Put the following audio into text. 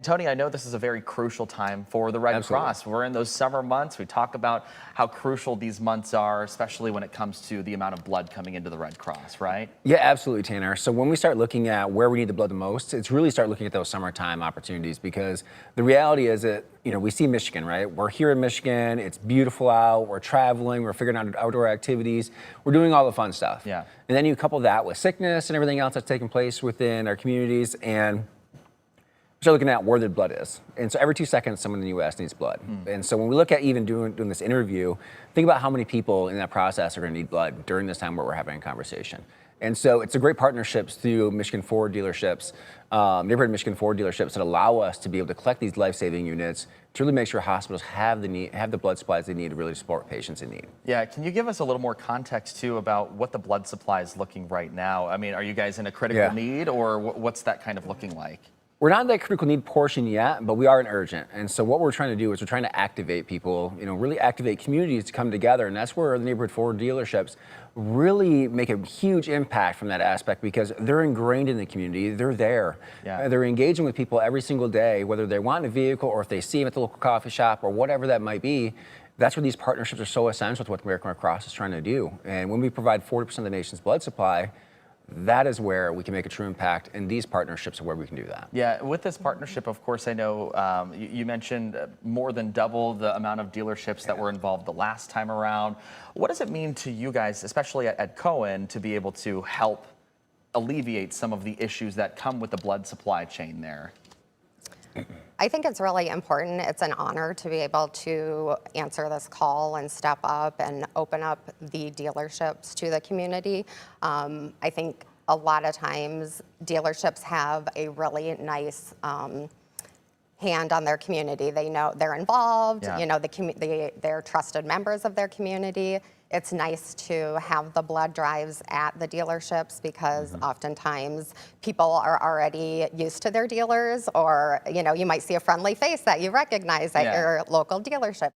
Tony, I know this is a very crucial time for the Red Absolutely. Cross. We're in those summer months. We talk about how crucial these months are, especially when it comes to the amount of blood coming into the Red Cross, right? Yeah, absolutely, Tanner. So when we start looking at where we need the blood the most, it's really start looking at those summertime opportunities, because the reality is that, we see Michigan, right? We're here in Michigan, it's beautiful out, we're traveling, we're figuring out outdoor activities, we're doing all the fun stuff. Yeah. And then you couple that with sickness and everything else that's taking place within our communities, and start looking at where the blood is. And so every 2 seconds, someone in the U.S. needs blood. And so when we look at even doing this interview, think about how many people in that process are going to need blood during this time where we're having a conversation. And so it's a great partnerships through Michigan Ford dealerships, neighborhood Michigan Ford dealerships, that allow us to be able to collect these life-saving units to really make sure hospitals have the blood supplies they need to really support patients in need. Yeah, can you give us a little more context too about what the blood supply is looking right now? I mean, are you guys in a critical need, or what's that kind of looking like? We're not in that critical need portion yet, but we are in urgent. And so what we're trying to do is we're trying to activate people, really activate communities to come together. And that's where the neighborhood Ford dealerships really make a huge impact from that aspect, because they're ingrained in the community. They're there. Yeah. They're engaging with people every single day, whether they want a vehicle or if they see them at the local coffee shop or whatever that might be. That's where these partnerships are so essential to what American Red Cross is trying to do. And when we provide 40% of the nation's blood supply, that is where we can make a true impact, and these partnerships are where we can do that. Yeah, with this partnership, of course, I know you mentioned more than double the amount of dealerships that were involved the last time around. What does it mean to you guys, especially at Cohen, to be able to help alleviate some of the issues that come with the blood supply chain there? I think it's really important. It's an honor to be able to answer this call and step up and open up the dealerships to the community. I think a lot of times dealerships have a really nice hand on their community. They know they're involved, Yeah. they're trusted members of their community. It's nice to have the blood drives at the dealerships, because oftentimes people are already used to their dealers, or you might see a friendly face that you recognize at Yeah. your local dealership.